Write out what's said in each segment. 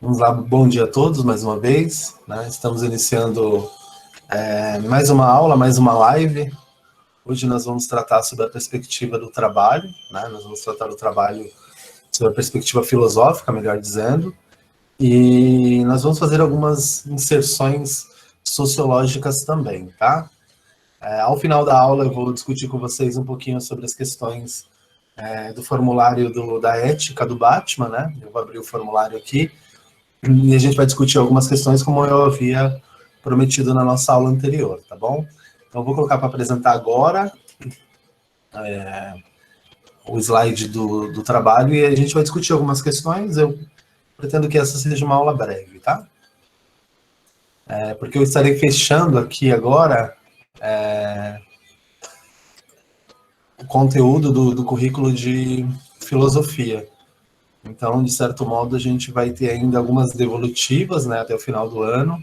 Vamos lá, bom dia a todos mais uma vez, né? Estamos iniciando mais uma aula, mais uma live. Hoje nós vamos tratar sobre a perspectiva do trabalho, né? Nós vamos tratar do trabalho sobre a perspectiva filosófica, melhor dizendo, e nós vamos fazer algumas inserções sociológicas também, tá? Ao final da aula eu vou discutir com vocês um pouquinho sobre as questões do formulário da ética do Batman, né? Eu vou abrir o formulário aqui. E a gente vai discutir algumas questões como eu havia prometido na nossa aula anterior, tá bom? Então, eu vou colocar para apresentar agora o slide do trabalho e a gente vai discutir algumas questões. Eu pretendo que essa seja uma aula breve, tá? Porque eu estarei fechando aqui agora o conteúdo do currículo de filosofia. Então, de certo modo, a gente vai ter ainda algumas devolutivas, né, até o final do ano,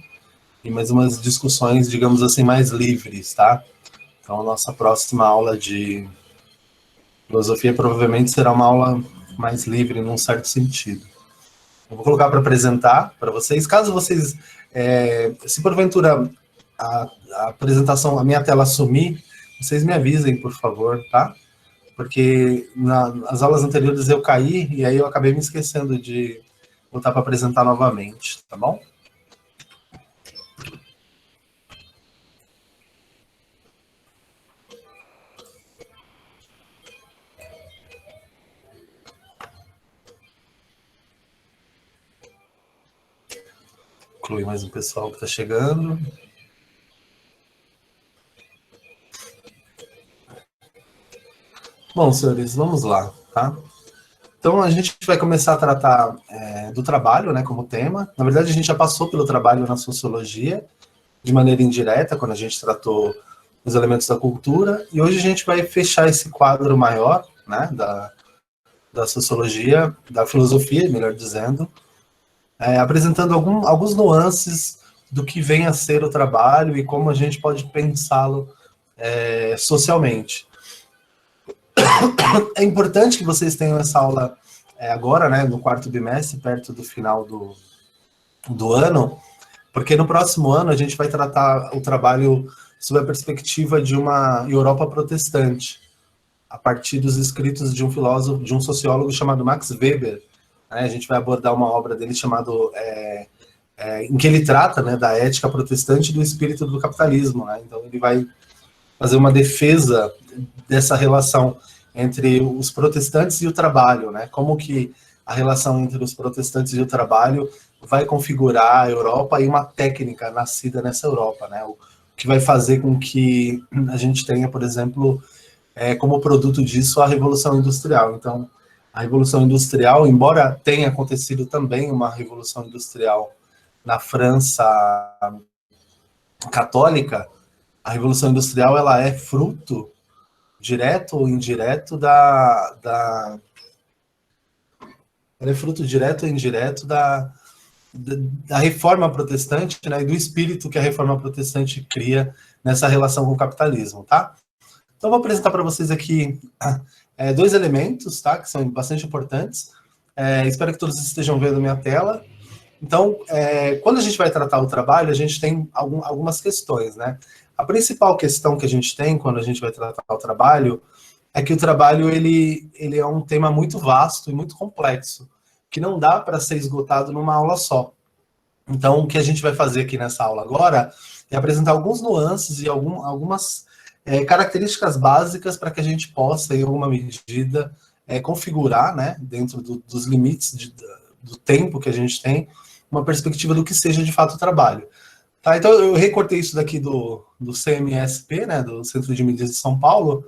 e mais umas discussões, digamos assim, mais livres, tá? Então, a nossa próxima aula de filosofia provavelmente será uma aula mais livre, num certo sentido. Eu vou colocar para apresentar para vocês. Caso vocês, se porventura a apresentação, a minha tela sumir, vocês me avisem, por favor, tá? Porque nas aulas anteriores eu caí e aí eu acabei me esquecendo de voltar para apresentar novamente, tá bom? Incluir mais um pessoal que está chegando. Bom, senhores, vamos lá, tá? Então, a gente vai começar a tratar do trabalho, né, como tema. Na verdade, a gente já passou pelo trabalho na sociologia, de maneira indireta, quando a gente tratou os elementos da cultura, e hoje a gente vai fechar esse quadro maior, né, da sociologia, da filosofia, melhor dizendo, apresentando alguns nuances do que vem a ser o trabalho e como a gente pode pensá-lo socialmente. É importante que vocês tenham essa aula agora, né, no quarto bimestre, perto do final do ano, porque no próximo ano a gente vai tratar o trabalho sob a perspectiva de uma Europa protestante, a partir dos escritos de um filósofo, de um sociólogo chamado Max Weber. A gente vai abordar uma obra dele chamado em que ele trata, né, da ética protestante e do espírito do capitalismo, né? Então ele vai fazer uma defesa dessa relação entre os protestantes e o trabalho, né? Como que a relação entre os protestantes e o trabalho vai configurar a Europa e uma técnica nascida nessa Europa, né? O que vai fazer com que a gente tenha, por exemplo, como produto disso a Revolução Industrial. Então, a Revolução Industrial, embora tenha acontecido também uma Revolução Industrial na França católica, a Revolução Industrial ela é fruto direto ou indireto ela é fruto direto ou indireto da reforma protestante, né, e do espírito que a reforma protestante cria nessa relação com o capitalismo, tá? Então, eu vou apresentar para vocês aqui dois elementos, tá, que são bastante importantes. Espero que todos estejam vendo a minha tela. Então, quando a gente vai tratar o trabalho, a gente tem algumas questões, né? A principal questão que a gente tem quando a gente vai tratar o trabalho é que o trabalho ele é um tema muito vasto e muito complexo, que não dá para ser esgotado numa aula só. Então, o que a gente vai fazer aqui nessa aula agora é apresentar alguns nuances e algumas características básicas para que a gente possa, em alguma medida, configurar, né, dentro dos limites do tempo que a gente tem, uma perspectiva do que seja de fato o trabalho. Tá, então eu recortei isso daqui do CMSP, né, do Centro de Mídias de São Paulo,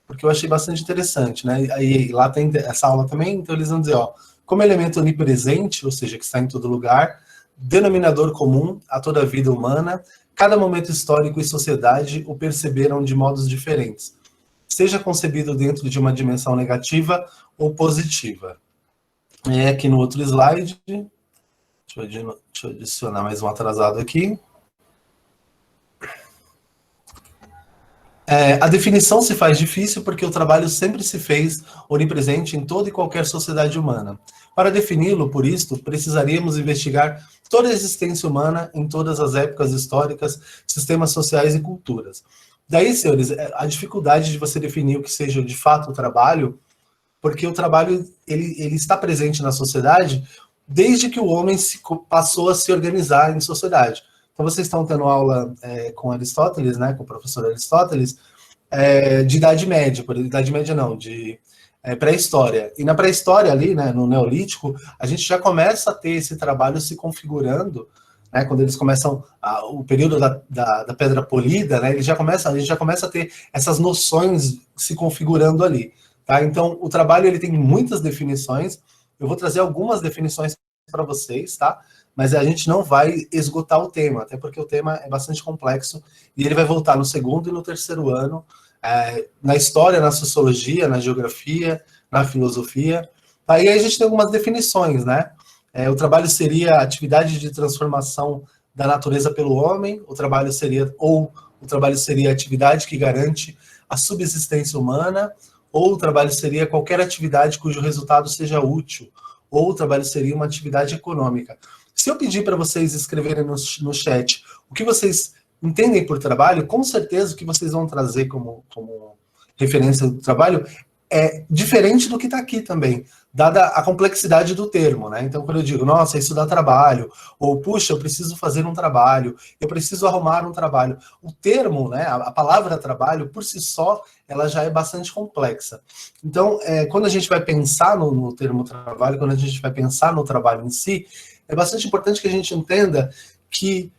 porque eu achei bastante interessante, né? Aí lá tem essa aula também, então eles vão dizer, ó, como elemento onipresente, ou seja, que está em todo lugar, denominador comum a toda a vida humana, cada momento histórico e sociedade o perceberam de modos diferentes, seja concebido dentro de uma dimensão negativa ou positiva. Aqui no outro slide, deixa eu adicionar mais um atrasado aqui. A definição se faz difícil porque o trabalho sempre se fez onipresente em toda e qualquer sociedade humana. Para defini-lo, por isto, precisaríamos investigar toda a existência humana em todas as épocas históricas, sistemas sociais e culturas. Daí, senhores, a dificuldade de você definir o que seja de fato o trabalho, porque o trabalho ele está presente na sociedade desde que o homem passou a se organizar em sociedade. Então, vocês estão tendo aula com Aristóteles, né, com o professor Aristóteles, de Idade Média, por Idade Média não, de pré-história. E na pré-história ali, né, no Neolítico, a gente já começa a ter esse trabalho se configurando, né, quando eles começam, o período da pedra polida, né, a gente já começa a ter essas noções se configurando ali. Tá? Então, o trabalho ele tem muitas definições, eu vou trazer algumas definições para vocês, tá? Mas a gente não vai esgotar o tema, até porque o tema é bastante complexo, e ele vai voltar no segundo e no terceiro ano, na história, na sociologia, na geografia, na filosofia. Aí a gente tem algumas definições, né? O trabalho seria a atividade de transformação da natureza pelo homem, o trabalho seria a atividade que garante a subsistência humana, ou o trabalho seria qualquer atividade cujo resultado seja útil, ou o trabalho seria uma atividade econômica. Se eu pedir para vocês escreverem no chat o que vocês entendem por trabalho, com certeza o que vocês vão trazer como referência do trabalho é diferente do que está aqui também, dada a complexidade do termo, né? Então, quando eu digo, nossa, isso dá trabalho, ou, puxa, eu preciso fazer um trabalho, eu preciso arrumar um trabalho. O termo, né, a palavra trabalho, por si só, ela já é bastante complexa. Então, quando a gente vai pensar no termo trabalho, quando a gente vai pensar no trabalho em si, é bastante importante que a gente entenda que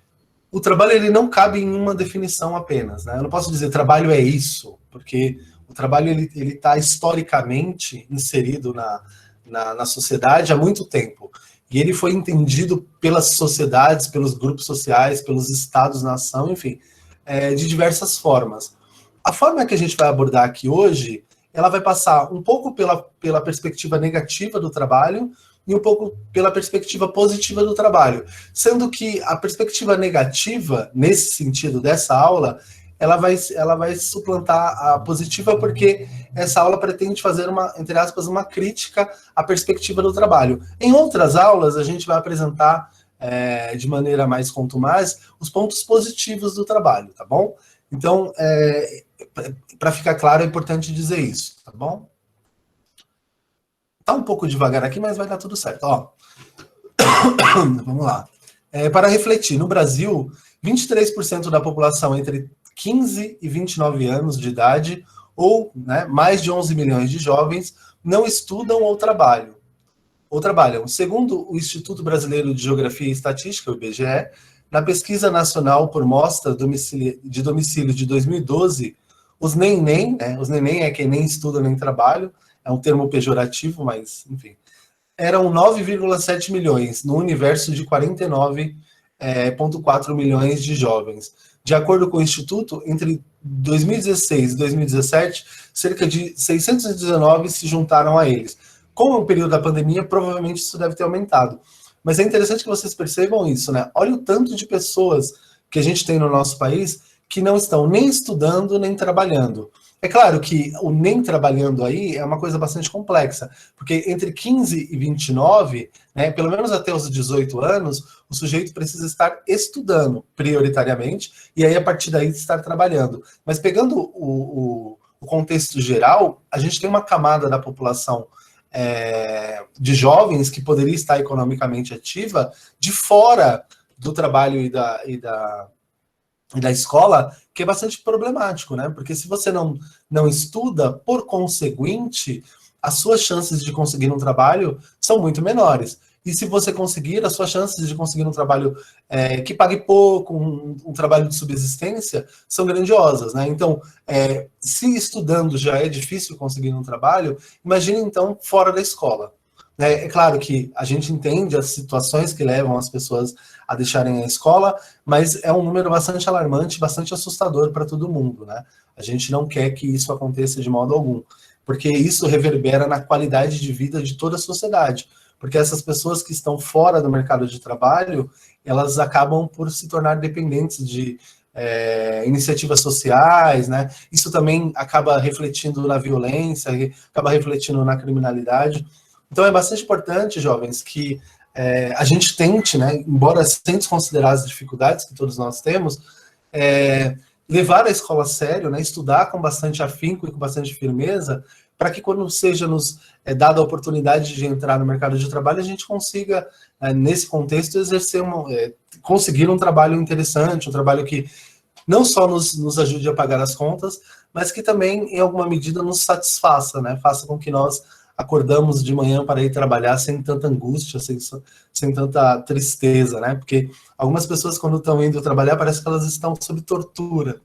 o trabalho ele não cabe em uma definição apenas, né? Eu não posso dizer trabalho é isso, porque o trabalho ele está historicamente inserido na sociedade há muito tempo. E ele foi entendido pelas sociedades, pelos grupos sociais, pelos estados-nação, enfim, de diversas formas. A forma que a gente vai abordar aqui hoje, ela vai passar um pouco pela perspectiva negativa do trabalho e um pouco pela perspectiva positiva do trabalho. Sendo que a perspectiva negativa, nesse sentido dessa aula, ela vai suplantar a positiva, porque essa aula pretende fazer entre aspas, uma crítica à perspectiva do trabalho. Em outras aulas, a gente vai apresentar de maneira mais contumaz os pontos positivos do trabalho, tá bom? Então, para ficar claro, é importante dizer isso, tá bom? Tá um pouco devagar aqui, mas vai dar tudo certo. Ó, vamos lá. Para refletir, no Brasil, 23% da população entre 15 e 29 anos de idade, ou mais de 11 milhões de jovens, não estudam ou trabalham. Segundo o Instituto Brasileiro de Geografia e Estatística, o IBGE, na pesquisa nacional por mostra de domicílio de 2012, os neném, os neném é quem nem estuda nem trabalha, é um termo pejorativo, mas, enfim, eram 9,7 milhões, no universo de 49,4 milhões de jovens. De acordo com o Instituto, entre 2016 e 2017, cerca de 619 se juntaram a eles. Com o período da pandemia, provavelmente isso deve ter aumentado. Mas é interessante que vocês percebam isso, né? Olha o tanto de pessoas que a gente tem no nosso país que não estão nem estudando, nem trabalhando. É claro que o nem trabalhando aí é uma coisa bastante complexa, porque entre 15 e 29, pelo menos até os 18 anos, o sujeito precisa estar estudando prioritariamente, e aí a partir daí estar trabalhando. Mas pegando o contexto geral, a gente tem uma camada da população de jovens que poderia estar economicamente ativa de fora do trabalho e da escola, que é bastante problemático, né? Porque se você não estuda, por conseguinte, as suas chances de conseguir um trabalho são muito menores. E se você conseguir, as suas chances de conseguir um trabalho que pague pouco, um trabalho de subsistência, são grandiosas, né? Então, se estudando já é difícil conseguir um trabalho, imagine então fora da escola. É claro que a gente entende as situações que levam as pessoas a deixarem a escola, mas é um número bastante alarmante, bastante assustador para todo mundo, né? A gente não quer que isso aconteça de modo algum, porque isso reverbera na qualidade de vida de toda a sociedade, porque essas pessoas que estão fora do mercado de trabalho, elas acabam por se tornar dependentes de iniciativas sociais, né? Isso também acaba refletindo na violência, acaba refletindo na criminalidade. Então é bastante importante, jovens, que a gente tente, né, embora sem desconsiderar as dificuldades que todos nós temos, levar a escola a sério, né, estudar com bastante afinco e com bastante firmeza, para que quando seja nos dada a oportunidade de entrar no mercado de trabalho, a gente consiga, nesse contexto, exercer conseguir um trabalho interessante, um trabalho que não só nos ajude a pagar as contas, mas que também, em alguma medida, nos satisfaça, né? Faça com que nós acordamos de manhã para ir trabalhar sem tanta angústia, sem tanta tristeza, né? Porque algumas pessoas, quando estão indo trabalhar, parece que elas estão sob tortura.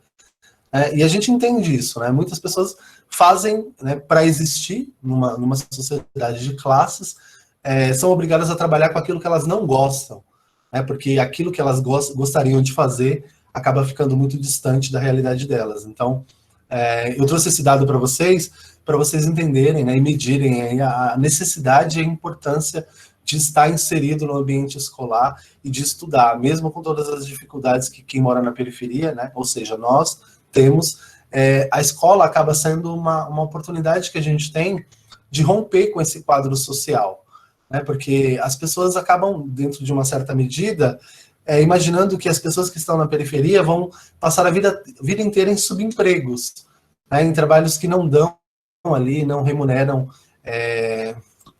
E a gente entende isso, né? Muitas pessoas fazem, né, para existir numa sociedade de classes, são obrigadas a trabalhar com aquilo que elas não gostam, né? Porque aquilo que elas gostariam de fazer acaba ficando muito distante da realidade delas. Então, eu trouxe esse dado para vocês entenderem, né, e medirem a necessidade e a importância de estar inserido no ambiente escolar e de estudar, mesmo com todas as dificuldades que quem mora na periferia, né, ou seja, nós temos, a escola acaba sendo uma oportunidade que a gente tem de romper com esse quadro social, né, porque as pessoas acabam, dentro de uma certa medida, imaginando que as pessoas que estão na periferia vão passar a vida inteira em subempregos, né, em trabalhos que não dão ali, não remuneram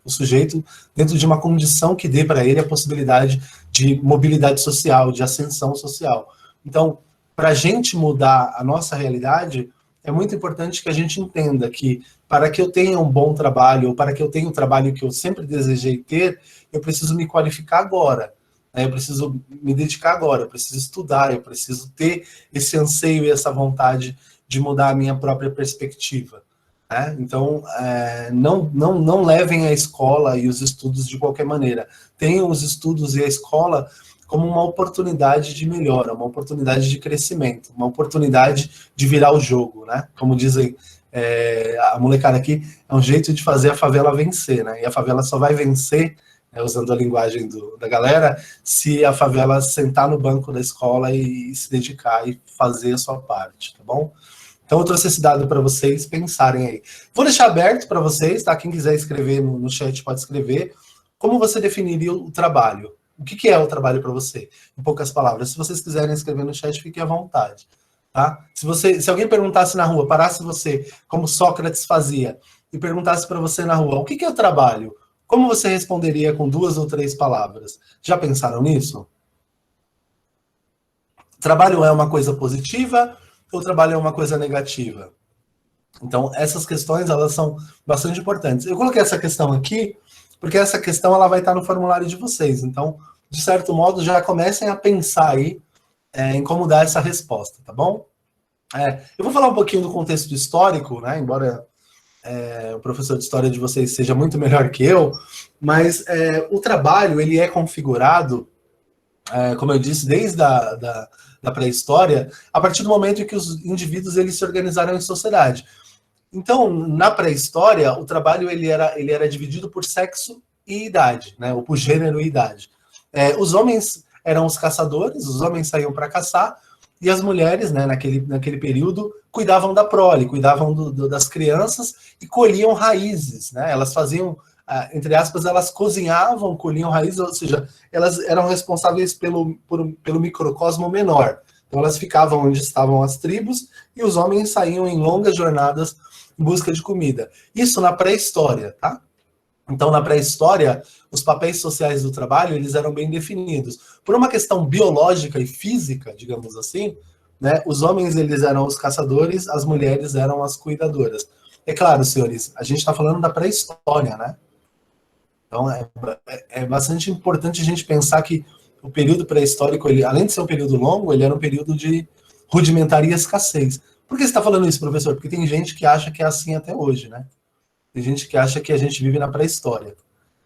o sujeito dentro de uma condição que dê para ele a possibilidade de mobilidade social, de ascensão social. Então, para a gente mudar a nossa realidade, é muito importante que a gente entenda que para que eu tenha um bom trabalho, ou para que eu tenha o trabalho que eu sempre desejei ter, eu preciso me qualificar agora. Eu preciso me dedicar agora, eu preciso estudar, eu preciso ter esse anseio e essa vontade de mudar a minha própria perspectiva. Então, não levem a escola e os estudos de qualquer maneira. Tenham os estudos e a escola como uma oportunidade de melhora, uma oportunidade de crescimento, uma oportunidade de virar o jogo, né? Como dizem a molecada aqui, é um jeito de fazer a favela vencer, né? E a favela só vai vencer, usando a linguagem da galera, se a favela sentar no banco da escola e se dedicar e fazer a sua parte, tá bom? Então, eu trouxe esse dado para vocês pensarem aí. Vou deixar aberto para vocês, tá? Quem quiser escrever no chat pode escrever. Como você definiria o trabalho? O que é o trabalho para você? Em poucas palavras. Se vocês quiserem escrever no chat, fiquem à vontade, tá? Se alguém perguntasse na rua, parasse você, como Sócrates fazia, e perguntasse para você na rua, o que é o trabalho? Como você responderia com 2 ou 3 palavras? Já pensaram nisso? Trabalho é uma coisa positiva ou trabalho é uma coisa negativa? Então, essas questões, elas são bastante importantes. Eu coloquei essa questão aqui, porque essa questão ela vai estar no formulário de vocês. Então, de certo modo, já comecem a pensar aí em como dar essa resposta, tá bom? Eu vou falar um pouquinho do contexto histórico, né? Embora o professor de história de vocês seja muito melhor que eu, mas o trabalho, ele é configurado, como eu disse, desde da pré-história, a partir do momento em que os indivíduos eles se organizaram em sociedade. Então, na pré-história, o trabalho ele era dividido por sexo e idade, né, ou por gênero e idade. Os homens eram os caçadores, os homens saíam para caçar, e as mulheres, né, naquele período, cuidavam da prole, cuidavam das crianças e colhiam raízes, né? Elas faziam, entre aspas, elas cozinhavam, colhiam raízes, ou seja, elas eram responsáveis pelo microcosmo menor. Então elas ficavam onde estavam as tribos e os homens saíam em longas jornadas em busca de comida. Isso na pré-história, tá? Então, na pré-história, os papéis sociais do trabalho, eles eram bem definidos. Por uma questão biológica e física, digamos assim, né, os homens, eles eram os caçadores, as mulheres eram as cuidadoras. É claro, senhores, a gente está falando da pré-história, né? Então, é bastante importante a gente pensar que o período pré-histórico, além de ser um período longo, ele era um período de rudimentaria e escassez. Por que você está falando isso, professor? Porque tem gente que acha que é assim até hoje, né? Tem gente que acha que a gente vive na pré-história,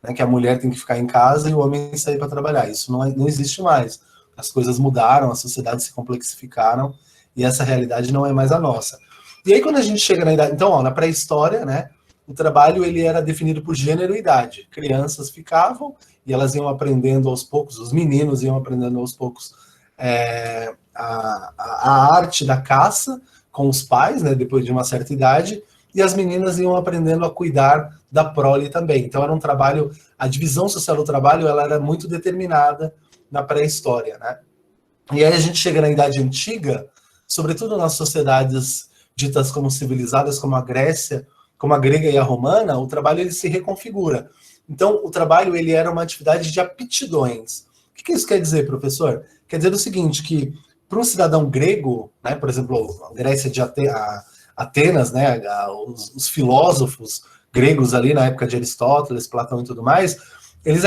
né? Que a mulher tem que ficar em casa e o homem sair para trabalhar. Isso não existe mais. As coisas mudaram, as sociedades se complexificaram e essa realidade não é mais a nossa. E aí, quando a gente chega na idade... Então, na pré-história, né? O trabalho ele era definido por gênero e idade. Crianças ficavam e elas iam aprendendo aos poucos, os meninos iam aprendendo aos poucos a arte da caça com os pais, né, depois de uma certa idade, e as meninas iam aprendendo a cuidar da prole também. Então era um trabalho, a divisão social do trabalho, ela era muito determinada na pré-história, né? E aí a gente chega na Idade Antiga, sobretudo nas sociedades ditas como civilizadas, como a Grécia, como a grega e a romana, o trabalho ele se reconfigura. Então, o trabalho ele era uma atividade de aptidões. O que isso quer dizer, professor? Quer dizer o seguinte, que para um cidadão grego, né, por exemplo, a Grécia de Atenas, né, os filósofos gregos ali na época de Aristóteles, Platão e tudo mais, eles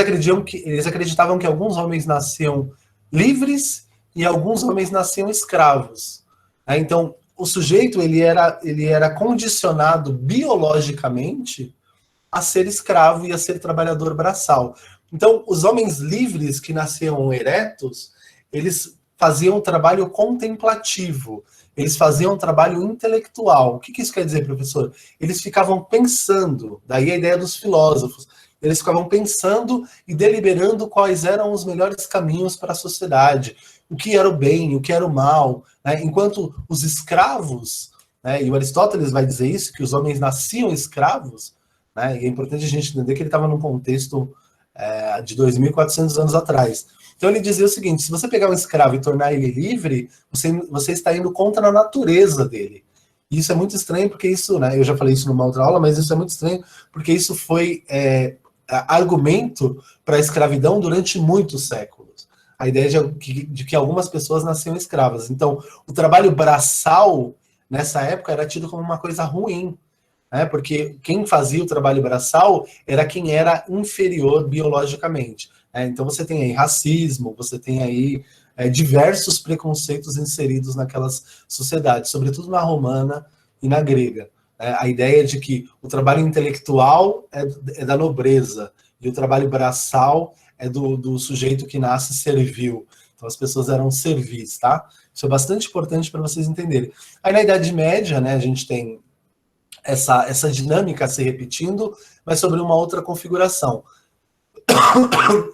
acreditavam que alguns homens nasciam livres e alguns homens nasciam escravos. Né? Então, o sujeito ele era condicionado biologicamente a ser escravo e a ser trabalhador braçal. Então, os homens livres que nasciam eretos, eles faziam um trabalho contemplativo, eles faziam um trabalho intelectual. O que isso quer dizer, professor? Eles ficavam pensando, daí a ideia dos filósofos, eles ficavam pensando e deliberando quais eram os melhores caminhos para a sociedade, o que era o bem, o que era o mal, né? Enquanto os escravos, né, e o Aristóteles vai dizer isso, que os homens nasciam escravos, né, e é importante a gente entender que ele estava num contexto de 2.400 anos atrás. Então ele dizia o seguinte, se você pegar um escravo e tornar ele livre, você está indo contra a natureza dele. E isso é muito estranho, porque isso, né, eu já falei isso numa outra aula, mas isso é muito estranho, porque isso foi argumento para a escravidão durante muitos séculos. A ideia de que algumas pessoas nasciam escravas. Então, o trabalho braçal, nessa época, era tido como uma coisa ruim, né? Porque quem fazia o trabalho braçal era quem era inferior biologicamente. Né? Então, você tem aí racismo, você tem aí diversos preconceitos inseridos naquelas sociedades, sobretudo na romana e na grega. A ideia de que o trabalho intelectual é da nobreza e o trabalho braçal é do sujeito que nasce servil. Então as pessoas eram servis, tá? Isso é bastante importante para vocês entenderem. Aí na Idade Média, né, a gente tem essa dinâmica se repetindo, mas sobre uma outra configuração.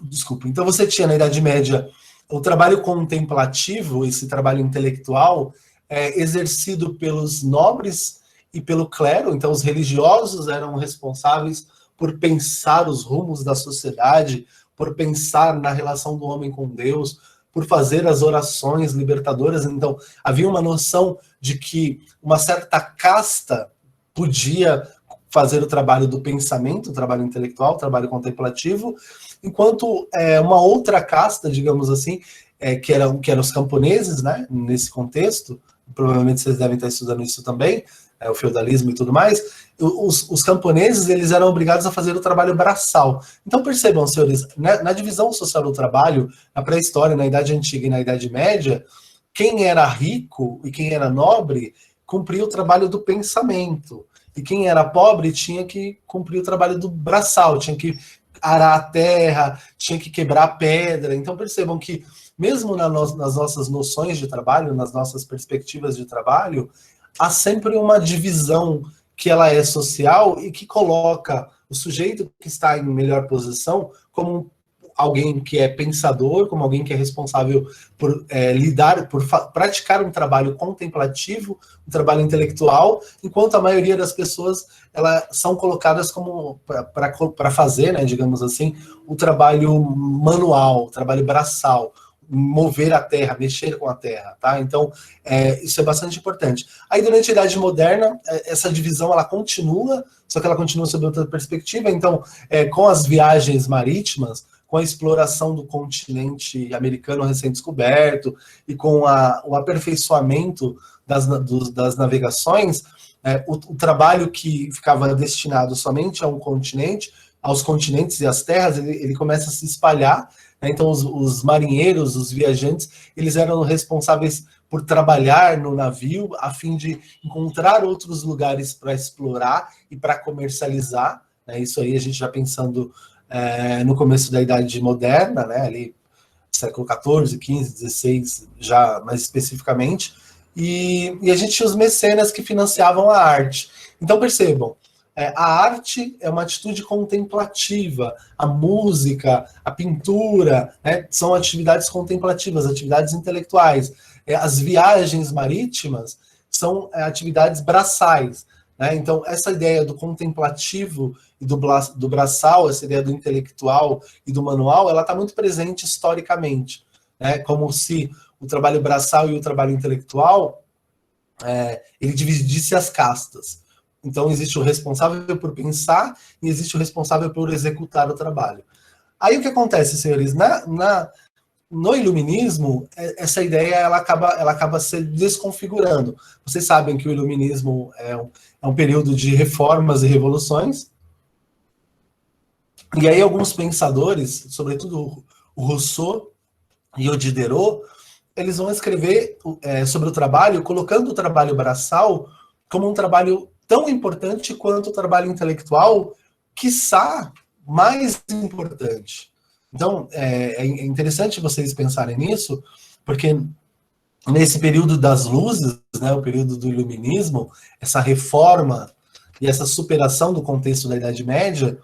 Desculpa. Então você tinha na Idade Média o trabalho contemplativo, esse trabalho intelectual, exercido pelos nobres e pelo clero. Então os religiosos eram responsáveis por pensar os rumos da sociedade, por pensar na relação do homem com Deus, por fazer as orações libertadoras. Então havia uma noção de que uma certa casta podia fazer o trabalho do pensamento, o trabalho intelectual, o trabalho contemplativo, enquanto uma outra casta, digamos assim, que eram os camponeses, né, nesse contexto, provavelmente vocês devem estar estudando isso também, o feudalismo e tudo mais, os camponeses eles eram obrigados a fazer o trabalho braçal. Então percebam, senhores, na divisão social do trabalho, na pré-história, na Idade Antiga e na Idade Média, quem era rico e quem era nobre cumpria o trabalho do pensamento, e quem era pobre tinha que cumprir o trabalho do braçal, tinha que arar a terra, tinha que quebrar a pedra. Então percebam que mesmo nas nossas noções de trabalho, nas nossas perspectivas de trabalho, há sempre uma divisão que ela é social e que coloca o sujeito que está em melhor posição como alguém que é pensador, como alguém que é responsável por praticar um trabalho contemplativo, um trabalho intelectual, enquanto a maioria das pessoas elas são colocadas como para fazer, né, digamos assim, o trabalho manual, o trabalho braçal, mover a terra, mexer com a terra, tá? Então, isso é bastante importante. Aí, durante a Idade Moderna, essa divisão, ela continua, só que ela continua sob outra perspectiva. Então, com as viagens marítimas, com a exploração do continente americano recém-descoberto e com o aperfeiçoamento das navegações, o trabalho que ficava destinado somente a um continente, aos continentes e às terras, ele começa a se espalhar. Então, os marinheiros, os viajantes, eles eram responsáveis por trabalhar no navio a fim de encontrar outros lugares para explorar e para comercializar. Isso aí a gente já pensando no começo da Idade Moderna, né, ali século XIV, XV, XVI, já mais especificamente, e a gente tinha os mecenas que financiavam a arte. Então percebam, a arte é uma atitude contemplativa, a música, a pintura, né, são atividades contemplativas, atividades intelectuais. as viagens marítimas são atividades braçais, né? Então, essa ideia do contemplativo e do braçal, essa ideia do intelectual e do manual, ela está muito presente historicamente, né? Como se o trabalho braçal e o trabalho intelectual, ele dividisse as castas. Então, existe o responsável por pensar e existe o responsável por executar o trabalho. Aí, o que acontece, senhores? No iluminismo, essa ideia ela acaba se desconfigurando. Vocês sabem que o iluminismo é um período de reformas e revoluções. E aí, alguns pensadores, sobretudo o Rousseau e o Diderot, eles vão escrever sobre o trabalho, colocando o trabalho braçal como um trabalho tão importante quanto o trabalho intelectual, quiçá mais importante. Então, é interessante vocês pensarem nisso, porque nesse período das luzes, né, o período do iluminismo, essa reforma e essa superação do contexto da Idade Média,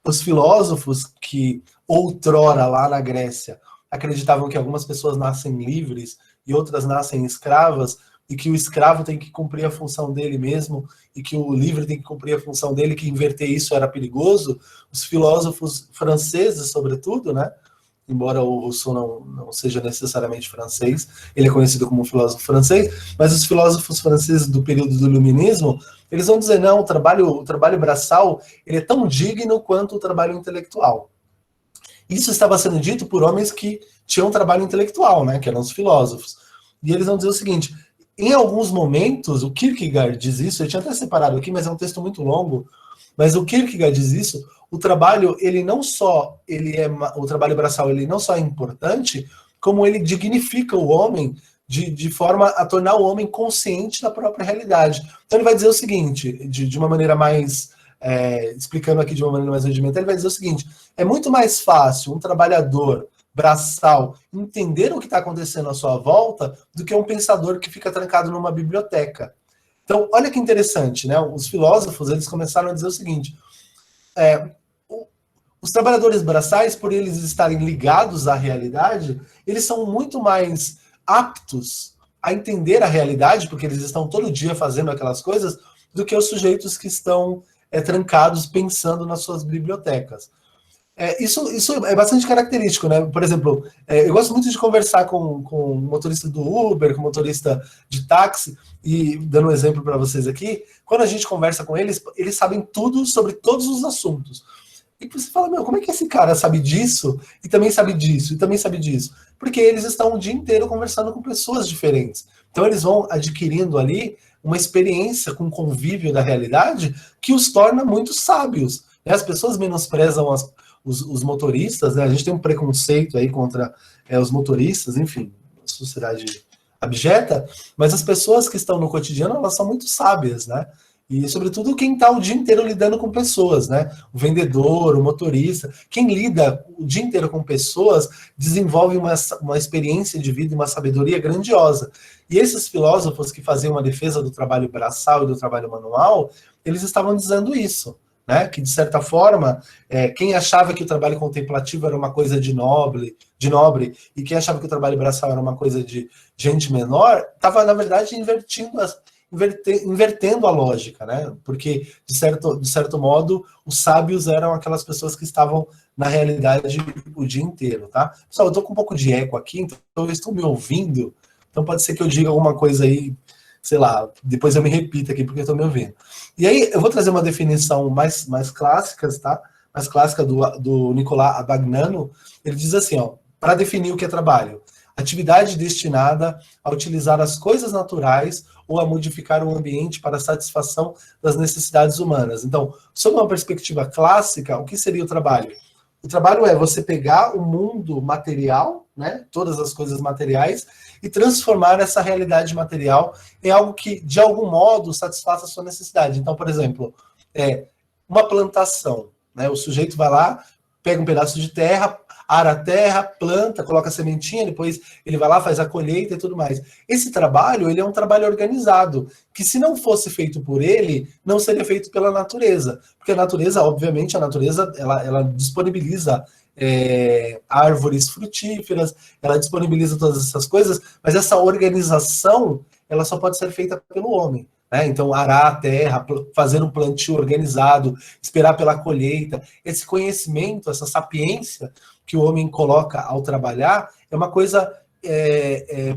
os filósofos que outrora lá na Grécia acreditavam que algumas pessoas nascem livres e outras nascem escravas, e que o escravo tem que cumprir a função dele mesmo, e que o livre tem que cumprir a função dele, que inverter isso era perigoso. Os filósofos franceses, sobretudo, né? Embora o Rousseau não seja necessariamente francês, ele é conhecido como um filósofo francês, mas os filósofos franceses do período do iluminismo, eles vão dizer, não, o trabalho braçal, ele é tão digno quanto o trabalho intelectual. Isso estava sendo dito por homens que tinham um trabalho intelectual, né, que eram os filósofos. E eles vão dizer o seguinte: em alguns momentos, o Kierkegaard diz isso, eu tinha até separado aqui, mas é um texto muito longo, mas o Kierkegaard diz isso, o trabalho, o trabalho braçal, ele não só é importante, como ele dignifica o homem de forma a tornar o homem consciente da própria realidade. Então ele vai dizer o seguinte, de uma maneira mais, explicando aqui de uma maneira mais rudimentar, ele vai dizer o seguinte: é muito mais fácil um trabalhador braçal entender o que está acontecendo à sua volta do que um pensador que fica trancado numa biblioteca. Então, olha que interessante, né? Os filósofos, eles começaram a dizer o seguinte: os trabalhadores braçais, por eles estarem ligados à realidade, eles são muito mais aptos a entender a realidade, porque eles estão todo dia fazendo aquelas coisas, do que os sujeitos que estão trancados pensando nas suas bibliotecas. Isso é bastante característico, né? Por exemplo, eu gosto muito de conversar com motorista do Uber, com motorista de táxi, e dando um exemplo para vocês aqui, quando a gente conversa com eles, eles sabem tudo sobre todos os assuntos. E você fala, meu, como é que esse cara sabe disso, e também sabe disso, e também sabe disso? Porque eles estão o dia inteiro conversando com pessoas diferentes. Então eles vão adquirindo ali uma experiência com convívio da realidade que os torna muito sábios. As pessoas menosprezam os motoristas, né? A gente tem um preconceito aí contra os motoristas, enfim, sociedade abjeta, mas as pessoas que estão no cotidiano, elas são muito sábias, né? E, sobretudo, quem está o dia inteiro lidando com pessoas, né? O vendedor, o motorista, quem lida o dia inteiro com pessoas, desenvolve uma experiência de vida e uma sabedoria grandiosa. E esses filósofos que faziam uma defesa do trabalho braçal e do trabalho manual, eles estavam dizendo isso, né? Que, de certa forma, quem achava que o trabalho contemplativo era uma coisa de nobre, e quem achava que o trabalho braçal era uma coisa de gente menor, estava, na verdade, invertendo a lógica, né? Porque, de certo modo, os sábios eram aquelas pessoas que estavam na realidade o dia inteiro, tá? Pessoal, eu estou com um pouco de eco aqui, então eu estou me ouvindo, então pode ser que eu diga alguma coisa aí, sei lá, depois eu me repita aqui porque eu estou me ouvindo. E aí eu vou trazer uma definição mais clássica, tá? Mais clássica do Nicolas Abagnano. Ele diz assim, ó, para definir o que é trabalho: atividade destinada a utilizar as coisas naturais ou a modificar o ambiente para a satisfação das necessidades humanas. Então, sob uma perspectiva clássica, o que seria o trabalho? O trabalho é você pegar o mundo material, né, todas as coisas materiais, e transformar essa realidade material em algo que, de algum modo, satisfaça a sua necessidade. Então, por exemplo, uma plantação, né, o sujeito vai lá, pega um pedaço de terra, ara a terra, planta, coloca a sementinha, depois ele vai lá, faz a colheita e tudo mais. Esse trabalho, ele é um trabalho organizado, que se não fosse feito por ele, não seria feito pela natureza. Porque a natureza, obviamente, ela disponibiliza árvores frutíferas, ela disponibiliza todas essas coisas, mas essa organização, ela só pode ser feita pelo homem. Então, arar a terra, fazer um plantio organizado, esperar pela colheita, esse conhecimento, essa sapiência que o homem coloca ao trabalhar, é uma coisa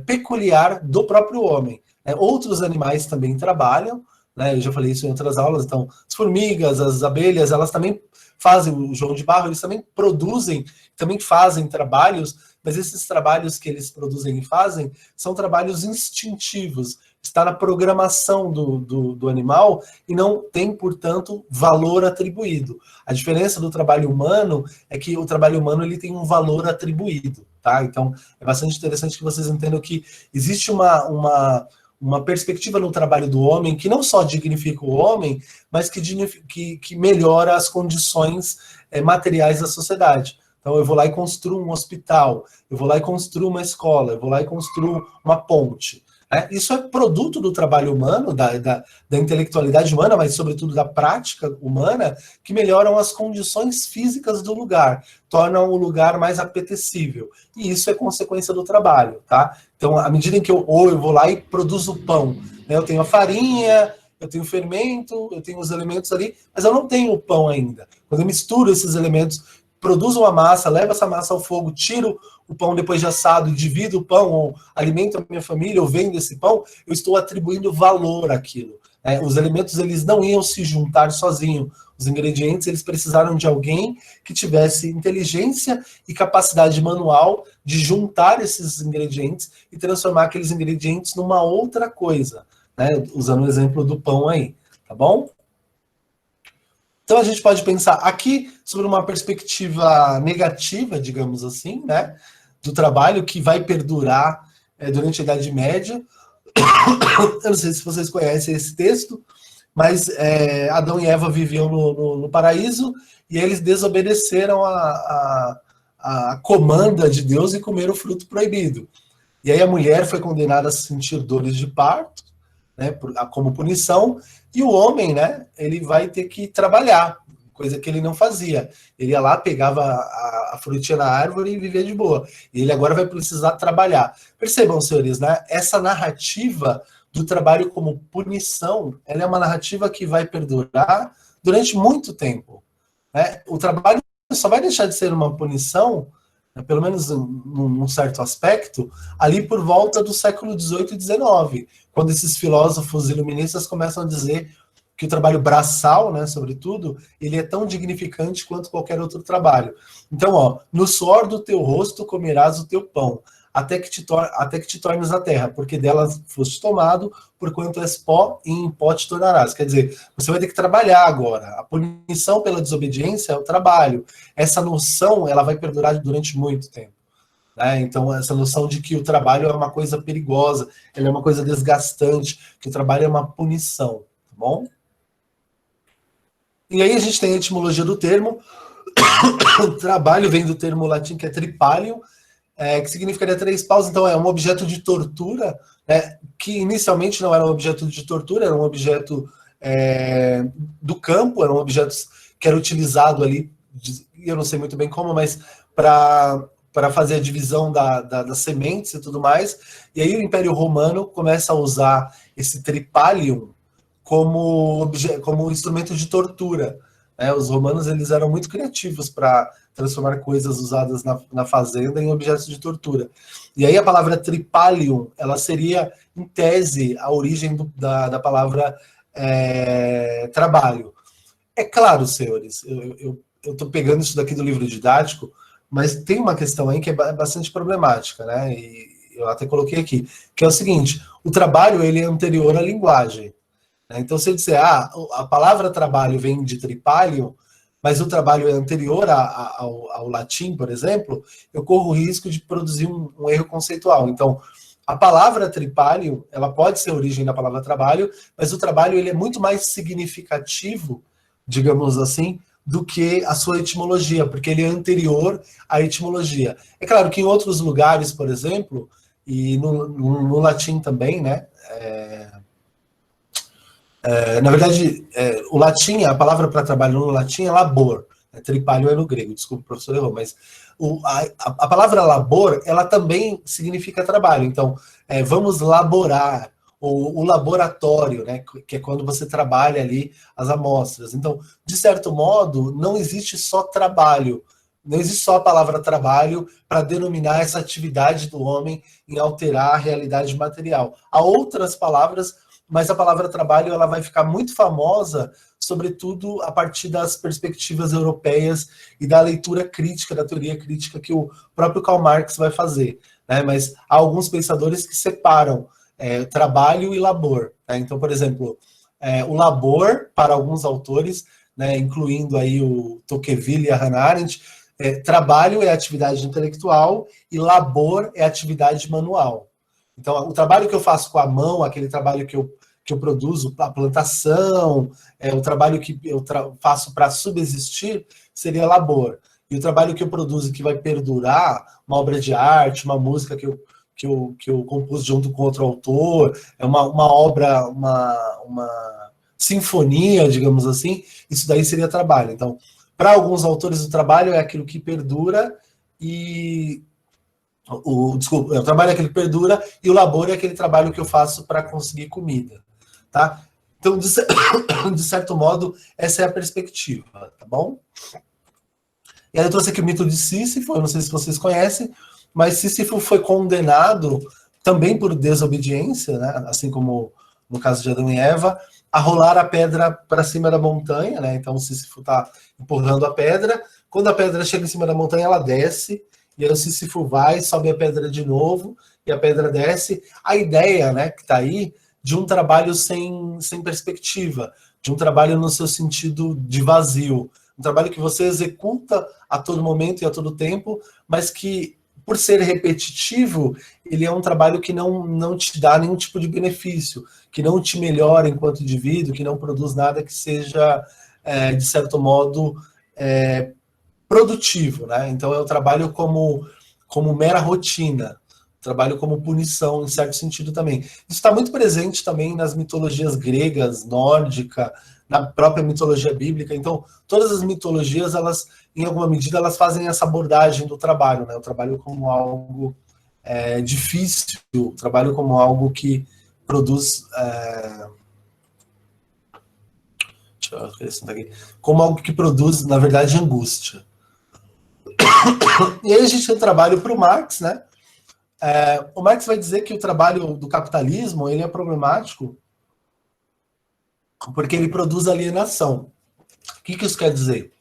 peculiar do próprio homem. Outros animais também trabalham, eu já falei isso em outras aulas, então, as formigas, as abelhas, elas também fazem o João de Barro, eles também produzem, também fazem trabalhos, mas esses trabalhos que eles produzem e fazem são trabalhos instintivos, está na programação do animal e não tem, portanto, valor atribuído. A diferença do trabalho humano é que o trabalho humano ele tem um valor atribuído, tá? Então, é bastante interessante que vocês entendam que existe uma perspectiva no trabalho do homem que não só dignifica o homem, mas que melhora as condições materiais da sociedade. Então, eu vou lá e construo um hospital, eu vou lá e construo uma escola, eu vou lá e construo uma ponte. Isso é produto do trabalho humano, da intelectualidade humana, mas sobretudo da prática humana, que melhoram as condições físicas do lugar, tornam o lugar mais apetecível. E isso é consequência do trabalho, tá? Então, à medida em que eu vou lá e produzo pão, eu tenho a farinha, eu tenho o fermento, eu tenho os elementos ali, mas eu não tenho o pão ainda. Quando eu misturo esses elementos, produzo uma massa, levo essa massa ao fogo, tiro o pão depois de assado, divido o pão, ou alimento a minha família, ou vendo esse pão, eu estou atribuindo valor àquilo. Os elementos, eles não iam se juntar sozinhos. Os ingredientes, eles precisaram de alguém que tivesse inteligência e capacidade manual de juntar esses ingredientes e transformar aqueles ingredientes numa outra coisa, usando o exemplo do pão aí, tá bom? Então, a gente pode pensar aqui sobre uma perspectiva negativa, digamos assim, do trabalho que vai perdurar durante a Idade Média. Eu não sei se vocês conhecem esse texto, mas Adão e Eva viviam no paraíso e eles desobedeceram a comanda de Deus e comeram o fruto proibido. E aí a mulher foi condenada a sentir dores de parto, como punição, e o homem, ele vai ter que trabalhar, coisa que ele não fazia. Ele ia lá, pegava a frutinha na árvore e vivia de boa. E ele agora vai precisar trabalhar. Percebam, senhores, essa narrativa do trabalho como punição, ela é uma narrativa que vai perdurar durante muito tempo. O trabalho só vai deixar de ser uma punição, pelo menos num certo aspecto, ali por volta do século XVIII e XIX, quando esses filósofos iluministas começam a dizer que o trabalho braçal, sobretudo, ele é tão dignificante quanto qualquer outro trabalho. Então, no suor do teu rosto comerás o teu pão, até que te tornes a terra, porque dela foste tomado, porquanto és pó, e em pó te tornarás. Quer dizer, você vai ter que trabalhar agora. A punição pela desobediência é o trabalho. Essa noção, ela vai perdurar durante muito tempo. Então, essa noção de que o trabalho é uma coisa perigosa, ele é uma coisa desgastante, que o trabalho é uma punição, tá bom? E aí a gente tem a etimologia do termo. O trabalho vem do termo latim que é tripalium, que significaria 3 paus, então é um objeto de tortura, que inicialmente não era um objeto de tortura, era um objeto do campo, era um objeto que era utilizado ali, eu não sei muito bem como, mas para fazer a divisão das sementes e tudo mais. E aí o Império Romano começa a usar esse tripalium como instrumento de tortura. Os romanos, eles eram muito criativos para transformar coisas usadas na fazenda em objetos de tortura. E aí a palavra tripalium, ela seria, em tese, a origem da palavra trabalho. É claro, senhores, eu estou pegando isso daqui do livro didático, mas tem uma questão aí que é bastante problemática, e eu até coloquei aqui, que é o seguinte: o trabalho, ele é anterior à linguagem. Então, se eu disser, a palavra trabalho vem de tripalium, mas o trabalho é anterior ao latim, por exemplo, eu corro o risco de produzir um erro conceitual. Então, a palavra tripalium, ela pode ser a origem da palavra trabalho, mas o trabalho, ele é muito mais significativo, digamos assim, do que a sua etimologia, porque ele é anterior à etimologia. É claro que em outros lugares, por exemplo, e no latim também, na verdade, o latim, a palavra para trabalho no latim é labor. Tripalho é no grego, desculpa, o professor errou, mas a palavra labor, ela também significa trabalho. Então, vamos laborar, ou o laboratório, né, que é quando você trabalha ali as amostras. Então, de certo modo, não existe só trabalho, não existe só a palavra trabalho para denominar essa atividade do homem em alterar a realidade material. Há outras palavras, mas a palavra trabalho ela vai ficar muito famosa, sobretudo a partir das perspectivas europeias e da leitura crítica, da teoria crítica que o próprio Karl Marx vai fazer, né? Mas há alguns pensadores que separam trabalho e labor, né? Então, por exemplo, o labor, para alguns autores, né, incluindo aí o Tocqueville e a Hannah Arendt, trabalho é atividade intelectual e labor é atividade manual. Então, o trabalho que eu faço com a mão, aquele trabalho que eu produzo, a plantação, o trabalho que eu faço para subsistir, seria labor. E o trabalho que eu produzo que vai perdurar, uma obra de arte, uma música que eu compus junto com outro autor, uma obra, uma sinfonia, digamos assim, isso daí seria trabalho. Então, para alguns autores, o trabalho é aquilo que perdura e... o trabalho é aquele que perdura e o labor é aquele trabalho que eu faço para conseguir comida, tá? Então, de certo modo, essa é a perspectiva, tá bom? E aí eu trouxe aqui o mito de Sísifo, eu não sei se vocês conhecem, mas Sísifo foi condenado também por desobediência, né? Assim como no caso de Adão e Eva, a rolar a pedra para cima da montanha, né? Então o Sísifo está empurrando a pedra. Quando a pedra chega em cima da montanha, ela desce, e aí o Sísifo vai, sobe a pedra de novo, e a pedra desce. A ideia, né, que está aí, de um trabalho sem perspectiva, de um trabalho no seu sentido de vazio, um trabalho que você executa a todo momento e a todo tempo, mas que, por ser repetitivo, ele é um trabalho que não te dá nenhum tipo de benefício, que não te melhora enquanto indivíduo, que não produz nada que seja, de certo modo, produtivo, né? Então é o trabalho como mera rotina, trabalho como punição, em certo sentido também. Isso está muito presente também nas mitologias gregas, nórdica, na própria mitologia bíblica. Então, todas as mitologias, elas, em alguma medida, elas fazem essa abordagem do trabalho, né? O trabalho como algo difícil, o trabalho como algo que produz... deixa eu acrescentar aqui. Como algo que produz, na verdade, angústia. E aí a gente tem o trabalho para o Marx, né? O Marx vai dizer que o trabalho do capitalismo ele é problemático porque ele produz alienação. O que isso quer dizer?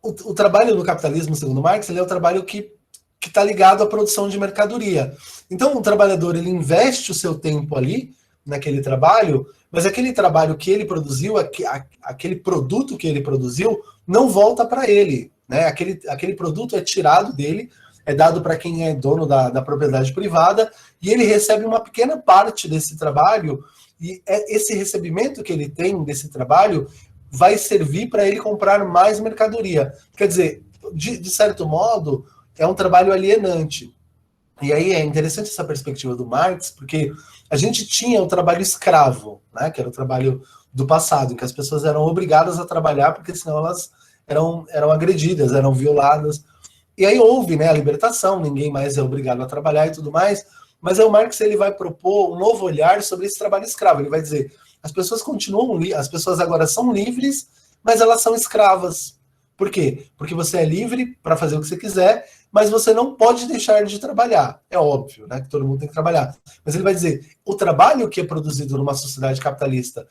O trabalho do capitalismo, segundo Marx, ele é o trabalho que está ligado à produção de mercadoria. Então, o trabalhador ele investe o seu tempo ali, naquele trabalho, mas aquele trabalho que ele produziu, aquele produto que ele produziu, não volta para ele, né? Aquele produto é tirado dele, é dado para quem é dono da propriedade privada, e ele recebe uma pequena parte desse trabalho, e esse recebimento que ele tem desse trabalho vai servir para ele comprar mais mercadoria. Quer dizer, de certo modo, é um trabalho alienante. E aí é interessante essa perspectiva do Marx, porque a gente tinha o trabalho escravo, né, que era o trabalho do passado, em que as pessoas eram obrigadas a trabalhar, porque senão elas eram agredidas, eram violadas. E aí houve, né, a libertação, ninguém mais é obrigado a trabalhar e tudo mais, mas aí o Marx ele vai propor um novo olhar sobre esse trabalho escravo. Ele vai dizer, as pessoas as pessoas agora são livres, mas elas são escravas. Por quê? Porque você é livre para fazer o que você quiser, mas você não pode deixar de trabalhar. É óbvio, né, que todo mundo tem que trabalhar. Mas ele vai dizer, o trabalho que é produzido numa sociedade capitalista,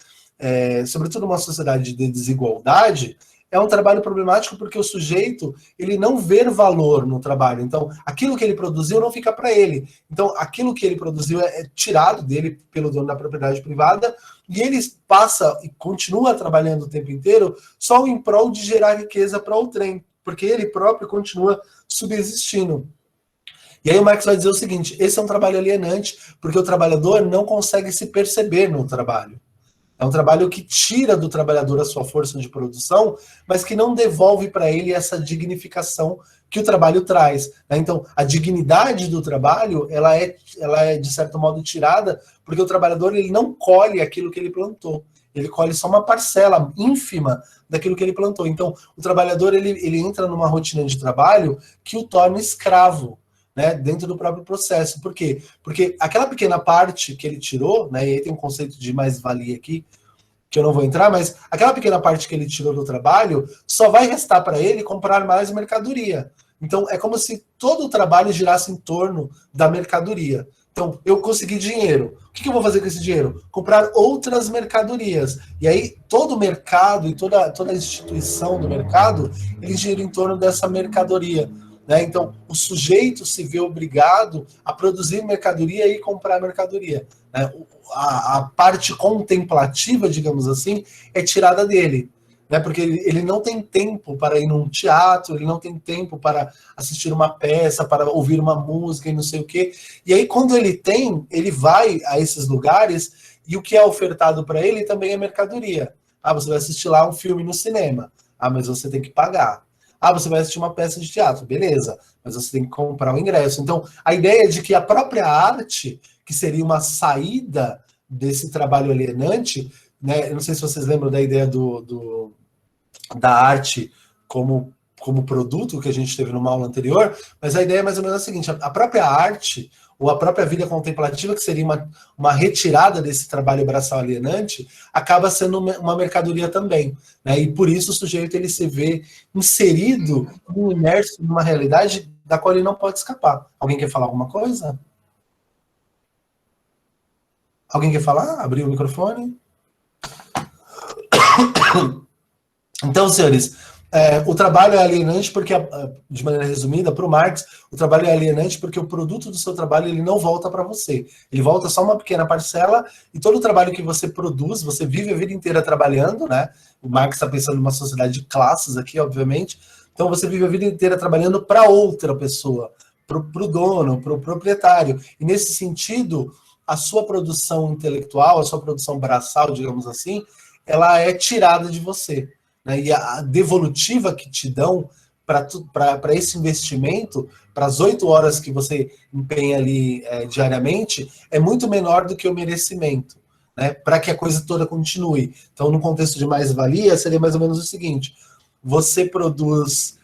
sobretudo numa sociedade de desigualdade, é um trabalho problemático porque o sujeito ele não vê valor no trabalho. Então, aquilo que ele produziu não fica para ele. Então, aquilo que ele produziu é tirado dele pelo dono da propriedade privada e ele passa e continua trabalhando o tempo inteiro só em prol de gerar riqueza para o trem, porque ele próprio continua subsistindo. E aí o Marx vai dizer o seguinte, esse é um trabalho alienante porque o trabalhador não consegue se perceber no trabalho. É um trabalho que tira do trabalhador a sua força de produção, mas que não devolve para ele essa dignificação que o trabalho traz, né? Então, a dignidade do trabalho, ela é, de certo modo, tirada, porque o trabalhador ele não colhe aquilo que ele plantou. ele colhe só uma parcela ínfima daquilo que ele plantou. Então, o trabalhador ele entra numa rotina de trabalho que o torna escravo, né, dentro do próprio processo. Por quê? Porque aquela pequena parte que ele tirou, né, e aí tem um conceito de mais-valia aqui, que eu não vou entrar, mas aquela pequena parte que ele tirou do trabalho, só vai restar para ele comprar mais mercadoria. Então, é como se todo o trabalho girasse em torno da mercadoria. Então, eu consegui dinheiro. O que eu vou fazer com esse dinheiro? Comprar outras mercadorias. E aí, todo o mercado e toda a instituição do mercado, ele gira em torno dessa mercadoria. Né? Então, o sujeito se vê obrigado a produzir mercadoria e comprar mercadoria. Né? A parte contemplativa, digamos assim, é tirada dele. Né? Porque ele não tem tempo para ir num teatro, ele não tem tempo para assistir uma peça, para ouvir uma música e não sei o quê. E aí, quando ele tem, ele vai a esses lugares e o que é ofertado para ele também é mercadoria. Ah, você vai assistir lá um filme no cinema. Ah, mas você tem que pagar. Ah, você vai assistir uma peça de teatro. Beleza, mas você tem que comprar o ingresso. Então, a ideia é de que a própria arte, que seria uma saída desse trabalho alienante, né? Eu não sei se vocês lembram da ideia da arte como produto que a gente teve numa aula anterior, mas a ideia é mais ou menos a seguinte: a própria arte, ou a própria vida contemplativa, que seria uma retirada desse trabalho braçal alienante, acaba sendo uma mercadoria também. Né? E por isso o sujeito ele se vê inserido, imerso numa realidade da qual ele não pode escapar. Alguém quer falar alguma coisa? Alguém quer falar? Abrir o microfone? Então, senhores, o trabalho é alienante porque, de maneira resumida, para o Marx, o trabalho é alienante porque o produto do seu trabalho ele não volta para você. Ele volta só uma pequena parcela e todo o trabalho que você produz, você vive a vida inteira trabalhando, né? O Marx está pensando numa sociedade de classes aqui, obviamente. Então, você vive a vida inteira trabalhando para outra pessoa, para o dono, para o proprietário. E, nesse sentido, a sua produção intelectual, a sua produção braçal, digamos assim, ela é tirada de você. Né? E a devolutiva que te dão para esse investimento, para as 8 horas que você empenha ali diariamente, é muito menor do que o merecimento, né? Para que a coisa toda continue. Então, no contexto de mais-valia, seria mais ou menos o seguinte: você produz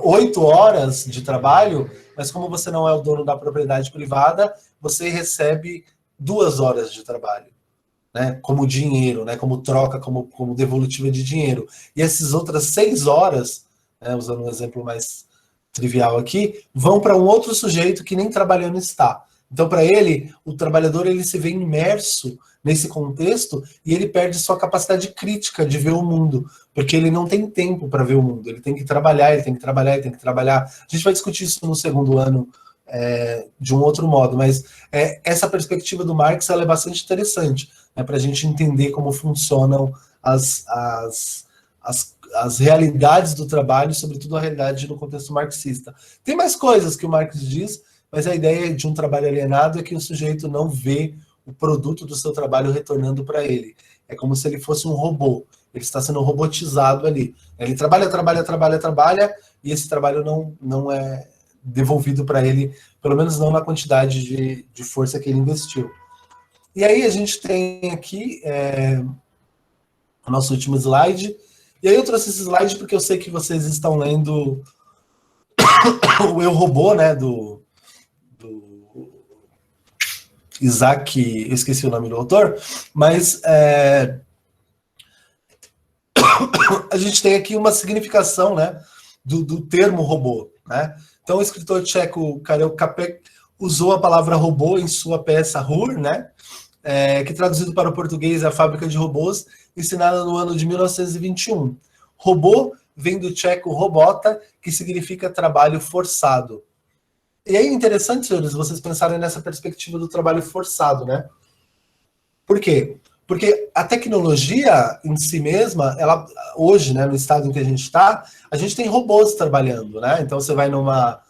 8 horas de trabalho, mas como você não é o dono da propriedade privada, você recebe 2 horas de trabalho. Né, como dinheiro, né, como troca, como devolutiva de dinheiro. E essas outras 6 horas, né, usando um exemplo mais trivial aqui, vão para um outro sujeito que nem trabalhando está. Então, para ele, o trabalhador ele se vê imerso nesse contexto e ele perde sua capacidade crítica de ver o mundo, porque ele não tem tempo para ver o mundo. Ele tem que trabalhar, ele tem que trabalhar, ele tem que trabalhar. A gente vai discutir isso no segundo ano de um outro modo, mas essa perspectiva do Marx ela é bastante interessante, né, para a gente entender como funcionam as realidades do trabalho, sobretudo a realidade no contexto marxista. Tem mais coisas que o Marx diz, mas a ideia de um trabalho alienado é que o sujeito não vê o produto do seu trabalho retornando para ele. É como se ele fosse um robô. Ele está sendo robotizado ali. Ele trabalha, e esse trabalho não é devolvido para ele, pelo menos não na quantidade de força que ele investiu. E aí a gente tem aqui o nosso último slide. E aí eu trouxe esse slide porque eu sei que vocês estão lendo o Eu, Robô, né, do Isaac, eu esqueci o nome do autor, mas a gente tem aqui uma significação, né, do termo robô, né? Então o escritor tcheco Karel Capek usou a palavra robô em sua peça Hur, né, que traduzido para o português é a Fábrica de Robôs, ensinada no ano de 1921. Robô vem do tcheco robota, que significa trabalho forçado. E aí é interessante, senhores, vocês pensarem nessa perspectiva do trabalho forçado, né? Por quê? Porque a tecnologia em si mesma, ela hoje, né, no estado em que a gente está, a gente tem robôs trabalhando, né? Então você vai numa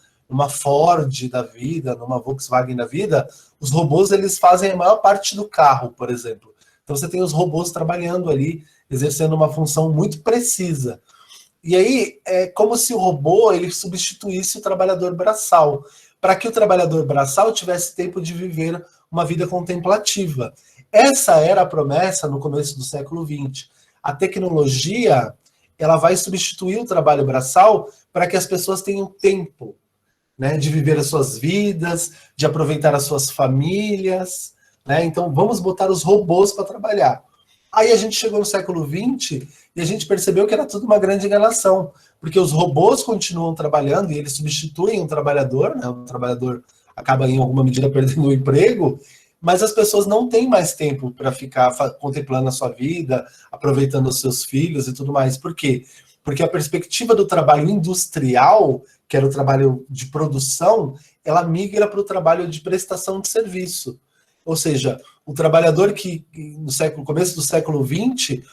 Ford da vida, numa Volkswagen da vida, os robôs eles fazem a maior parte do carro, por exemplo. Então você tem os robôs trabalhando ali, exercendo uma função muito precisa. E aí é como se o robô ele substituísse o trabalhador braçal, para que o trabalhador braçal tivesse tempo de viver uma vida contemplativa. Essa era a promessa no começo do século XX. A tecnologia, ela vai substituir o trabalho braçal para que as pessoas tenham tempo, né, de viver as suas vidas, de aproveitar as suas famílias, né? Então, vamos botar os robôs para trabalhar. Aí a gente chegou no século XX e a gente percebeu que era tudo uma grande enganação, porque os robôs continuam trabalhando e eles substituem o trabalhador, né? O trabalhador acaba, em alguma medida, perdendo o emprego, mas as pessoas não têm mais tempo para ficar contemplando a sua vida, aproveitando os seus filhos e tudo mais. Por quê? Porque a perspectiva do trabalho industrial, que era o trabalho de produção, ela migra para o trabalho de prestação de serviço. Ou seja, o trabalhador que no começo do século XX,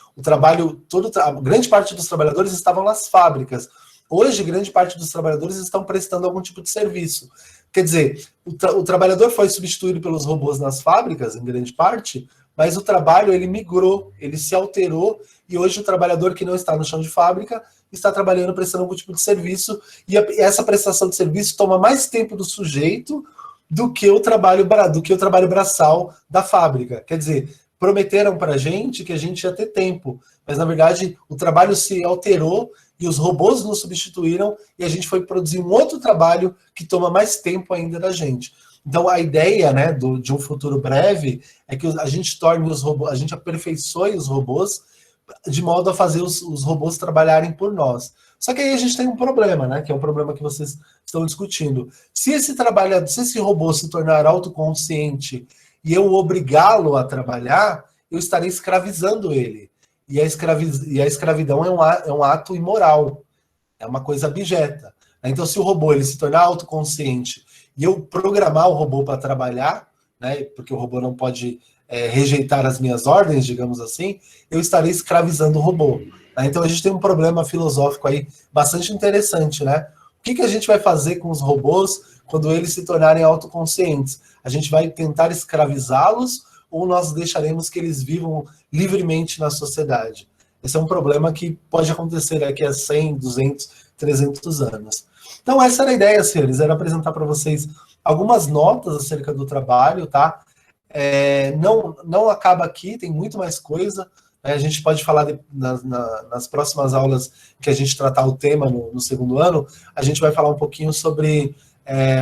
grande parte dos trabalhadores estavam nas fábricas. Hoje, grande parte dos trabalhadores estão prestando algum tipo de serviço. Quer dizer, o trabalhador foi substituído pelos robôs nas fábricas, em grande parte, mas o trabalho ele migrou, ele se alterou, e hoje o trabalhador que não está no chão de fábrica está trabalhando, prestando algum tipo de serviço, e essa prestação de serviço toma mais tempo do sujeito do que o trabalho braçal da fábrica. Quer dizer, prometeram para a gente que a gente ia ter tempo, mas na verdade o trabalho se alterou e os robôs nos substituíram e a gente foi produzir um outro trabalho que toma mais tempo ainda da gente. Então a ideia, né, de um futuro breve é que a gente torne os robôs, a gente aperfeiçoe os robôs de modo a fazer os robôs trabalharem por nós. Só que aí a gente tem um problema, né? Que é um problema que vocês estão discutindo. Se esse robô se tornar autoconsciente e eu obrigá-lo a trabalhar, eu estarei escravizando ele. E a escravidão é um ato imoral, é uma coisa abjeta. Então, se o robô ele se tornar autoconsciente e eu programar o robô para trabalhar, né? Porque o robô não pode rejeitar as minhas ordens, digamos assim, eu estarei escravizando o robô. Então a gente tem um problema filosófico aí bastante interessante, né? O que a gente vai fazer com os robôs quando eles se tornarem autoconscientes? A gente vai tentar escravizá-los ou nós deixaremos que eles vivam livremente na sociedade? Esse é um problema que pode acontecer daqui a 100, 200, 300 anos. Então essa era a ideia, senhores, era apresentar para vocês algumas notas acerca do trabalho, tá? Não acaba aqui, tem muito mais coisa. A gente pode falar nas próximas aulas que a gente tratar o tema no segundo ano, a gente vai falar um pouquinho sobre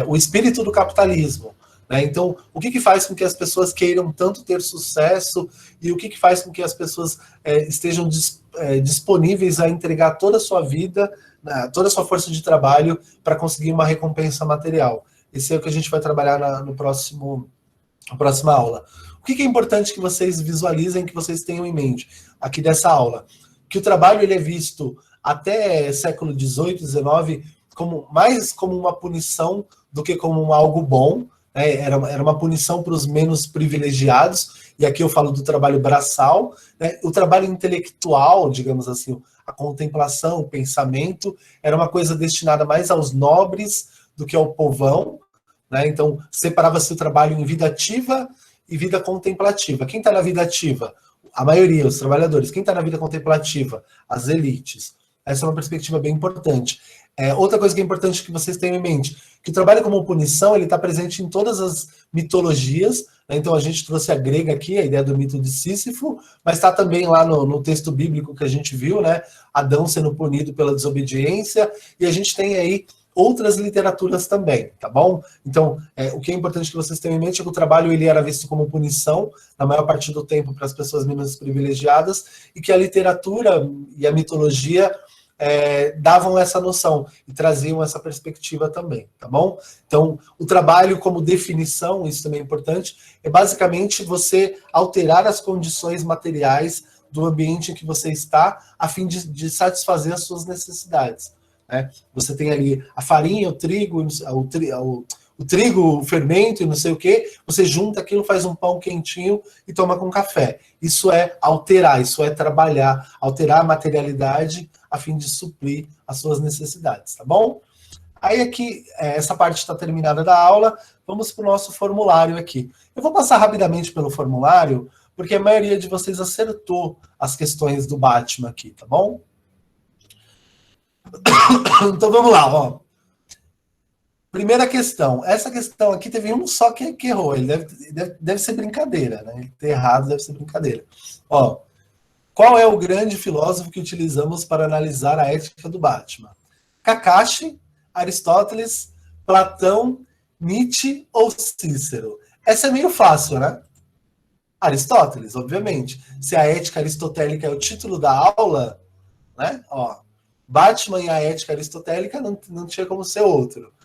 o espírito do capitalismo. Né? Então, o que faz com que as pessoas queiram tanto ter sucesso e o que faz com que as pessoas estejam disponíveis a entregar toda a sua vida, toda a sua força de trabalho para conseguir uma recompensa material. Esse é o que a gente vai trabalhar na próxima aula. O que é importante que vocês visualizem, que vocês tenham em mente aqui dessa aula? Que o trabalho ele é visto até século XVIII, XIX, mais como uma punição do que como algo bom. Né? Era uma punição para os menos privilegiados, e aqui eu falo do trabalho braçal. Né? O trabalho intelectual, digamos assim, a contemplação, o pensamento, era uma coisa destinada mais aos nobres do que ao povão. Né? Então, separava-se o trabalho em vida ativa e vida contemplativa. Quem está na vida ativa? A maioria, os trabalhadores. Quem está na vida contemplativa? As elites. Essa é uma perspectiva bem importante. Outra coisa que é importante que vocês tenham em mente, que o trabalho como punição, ele está presente em todas as mitologias. Né? Então, a gente trouxe a grega aqui, a ideia do mito de Sísifo, mas está também lá no texto bíblico que a gente viu, né? Adão sendo punido pela desobediência, e a gente tem aí outras literaturas também, tá bom? Então, o que é importante que vocês tenham em mente é que o trabalho ele era visto como punição, na maior parte do tempo, para as pessoas menos privilegiadas, e que a literatura e a mitologia davam essa noção e traziam essa perspectiva também, tá bom? Então, o trabalho como definição, isso também é importante, é basicamente você alterar as condições materiais do ambiente em que você está, a fim de satisfazer as suas necessidades. Né? Você tem ali a farinha, o trigo, o fermento e não sei o que, você junta aquilo, faz um pão quentinho e toma com café. Isso é alterar, isso é trabalhar, alterar a materialidade a fim de suprir as suas necessidades, tá bom? Aí aqui, essa parte está terminada da aula, vamos para o nosso formulário aqui. Eu vou passar rapidamente pelo formulário, porque a maioria de vocês acertou as questões do Batman aqui, tá bom? Então vamos lá, ó. Primeira questão. Essa questão aqui teve um só que errou. Ele deve ser brincadeira, né? Ele ter errado deve ser brincadeira. Ó, qual é o grande filósofo que utilizamos para analisar a ética do Batman? Kakashi, Aristóteles, Platão, Nietzsche ou Cícero? Essa é meio fácil, né? Aristóteles, obviamente. Se a ética aristotélica é o título da aula, né? Ó, Batman e a ética aristotélica não tinha como ser outro.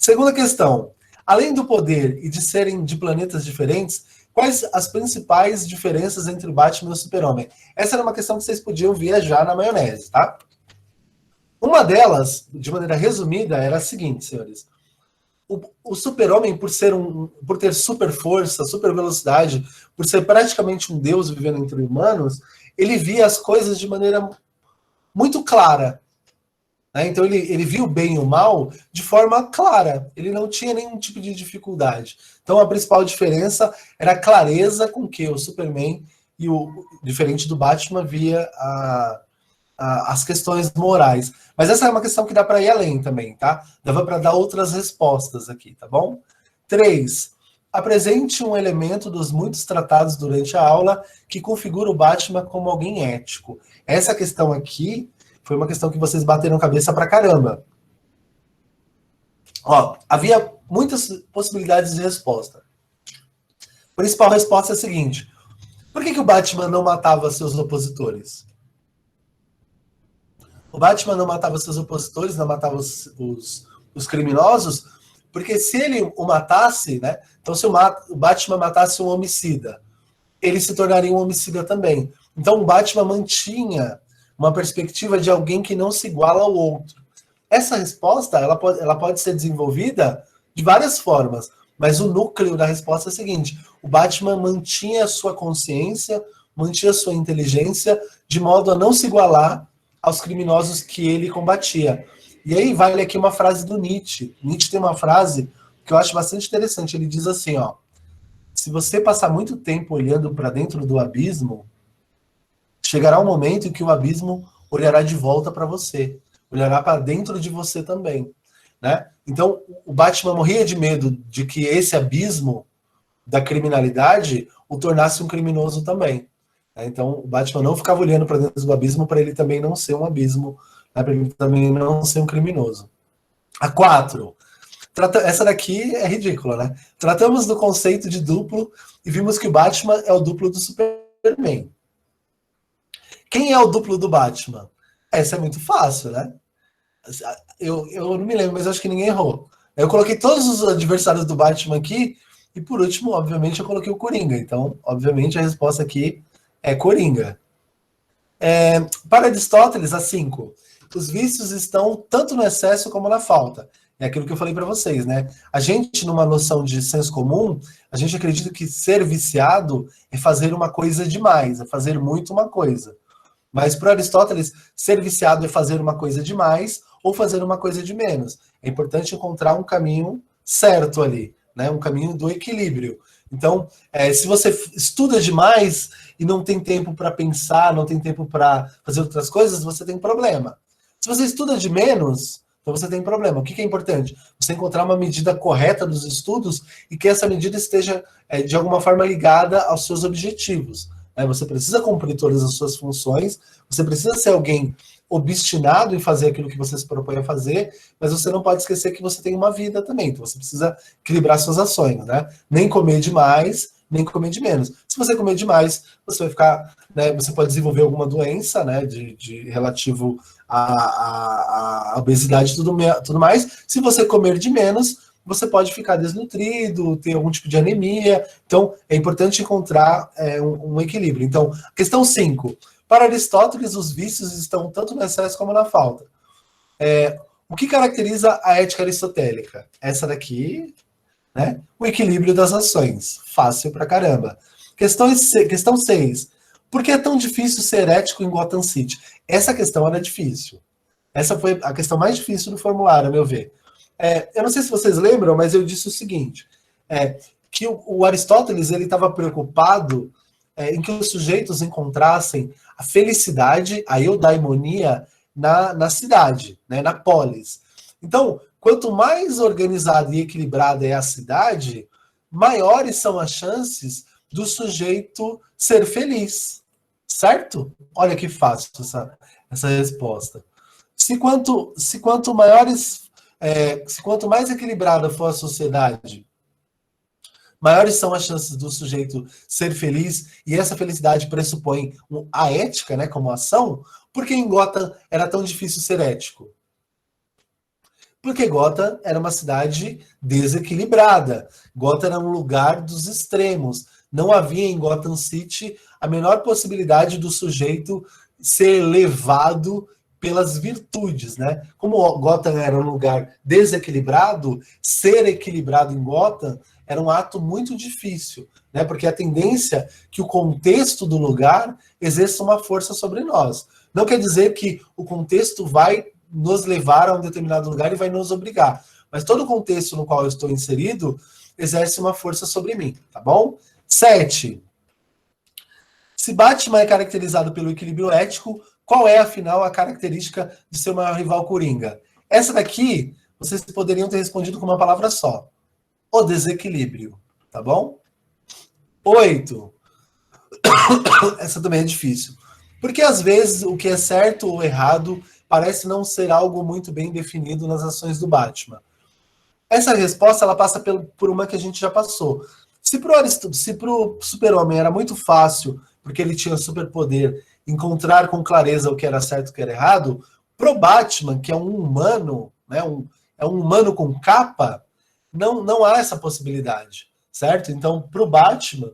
Segunda questão. Além do poder e de serem de planetas diferentes, quais as principais diferenças entre o Batman e o Super-Homem? Essa era uma questão que vocês podiam viajar na maionese, tá? Uma delas, de maneira resumida, era a seguinte, senhores. O Super-Homem, por ter super força, super velocidade, por ser praticamente um deus vivendo entre humanos, ele via as coisas de maneira muito clara. Né? Então ele via o bem e o mal de forma clara. Ele não tinha nenhum tipo de dificuldade. Então a principal diferença era a clareza com que o Superman, diferente do Batman, via as questões morais. Mas essa é uma questão que dá para ir além também, tá? Dava para dar outras respostas aqui, tá bom? 3. Apresente um elemento dos muitos tratados durante a aula que configura o Batman como alguém ético. Essa questão aqui foi uma questão que vocês bateram cabeça pra caramba. Ó, havia muitas possibilidades de resposta. A principal resposta é a seguinte: por que o Batman não matava seus opositores? O Batman não matava seus opositores, não matava os criminosos, porque se ele o matasse, né? Então, se o Batman matasse um homicida, ele se tornaria um homicida também. Então, o Batman mantinha uma perspectiva de alguém que não se iguala ao outro. Essa resposta, ela pode ser desenvolvida de várias formas, mas o núcleo da resposta é o seguinte: o Batman mantinha a sua consciência, mantinha a sua inteligência, de modo a não se igualar aos criminosos que ele combatia. E aí vale aqui uma frase do Nietzsche. Nietzsche tem uma frase que eu acho bastante interessante. Ele diz assim, ó: se você passar muito tempo olhando para dentro do abismo, chegará um momento em que o abismo olhará de volta para você, olhará para dentro de você também, né? Então, o Batman morria de medo de que esse abismo da criminalidade o tornasse um criminoso também. Então, o Batman não ficava olhando para dentro do abismo para ele também não ser um abismo, né, para ele também não ser um criminoso. A 4. Essa daqui é ridícula, né? Tratamos do conceito de duplo e vimos que o Batman é o duplo do Superman. Quem é o duplo do Batman? Essa é muito fácil, né? Eu não me lembro, mas acho que ninguém errou. Eu coloquei todos os adversários do Batman aqui e, por último, obviamente, eu coloquei o Coringa. Então, obviamente, a resposta aqui é Coringa. Para Aristóteles, a 5. Os vícios estão tanto no excesso como na falta. É aquilo que eu falei para vocês, né? A gente, numa noção de senso comum, a gente acredita que ser viciado é fazer uma coisa demais, é fazer muito uma coisa. Mas para Aristóteles, ser viciado é fazer uma coisa demais ou fazer uma coisa de menos. É importante encontrar um caminho certo ali, né? Um caminho do equilíbrio. Então, se você estuda demais e não tem tempo para pensar, não tem tempo para fazer outras coisas, você tem problema. Se você estuda de menos, então você tem problema. O que é importante? Você encontrar uma medida correta dos estudos e que essa medida esteja, de alguma forma, ligada aos seus objetivos. Você precisa cumprir todas as suas funções, você precisa ser alguém obstinado em fazer aquilo que você se propõe a fazer, mas você não pode esquecer que você tem uma vida também, então você precisa equilibrar suas ações, né? Nem comer demais, nem comer de menos. Se você comer demais, você vai ficar, né, você pode desenvolver alguma doença, né, de relativo à obesidade e tudo mais. Se você comer de menos, você pode ficar desnutrido, ter algum tipo de anemia. Então, é importante encontrar um equilíbrio. Então, questão 5. Para Aristóteles, os vícios estão tanto no excesso como na falta. O que caracteriza a ética aristotélica? Essa daqui, né? O equilíbrio das ações. Fácil pra caramba. Questão 6. Por que é tão difícil ser ético em Gotham City? Essa questão era difícil. Essa foi a questão mais difícil do formulário, a meu ver. Eu não sei se vocês lembram, mas eu disse o seguinte, que o Aristóteles ele estava preocupado em que os sujeitos encontrassem a felicidade, a eudaimonia na cidade, né, na polis. Então, quanto mais organizada e equilibrada é a cidade, maiores são as chances do sujeito ser feliz, certo? Olha que fácil essa resposta. Se quanto mais equilibrada for a sociedade, maiores são as chances do sujeito ser feliz, e essa felicidade pressupõe a ética, né, como ação. Por que em Gotham era tão difícil ser ético? Porque Gotham era uma cidade desequilibrada. Gotham era um lugar dos extremos. Não havia em Gotham City a menor possibilidade do sujeito ser levado pelas virtudes, né? Como Gotham era um lugar desequilibrado, ser equilibrado em Gotham era um ato muito difícil, né? Porque a tendência é que o contexto do lugar exerça uma força sobre nós. Não quer dizer que o contexto vai nos levar a um determinado lugar e vai nos obrigar. Mas todo o contexto no qual eu estou inserido exerce uma força sobre mim, tá bom? 7. Se Batman é caracterizado pelo equilíbrio ético, qual é, afinal, a característica de seu maior rival Coringa? Essa daqui, vocês poderiam ter respondido com uma palavra só. O desequilíbrio, tá bom? 8. Essa também é difícil. Porque, às vezes, o que é certo ou errado parece não ser algo muito bem definido nas ações do Batman. Essa resposta ela passa por uma que a gente já passou. Se pro Super-Homem era muito fácil, porque ele tinha superpoder, encontrar com clareza o que era certo e o que era errado, pro Batman, que é um humano, né, é um humano com capa, não há essa possibilidade, certo? Então, pro Batman,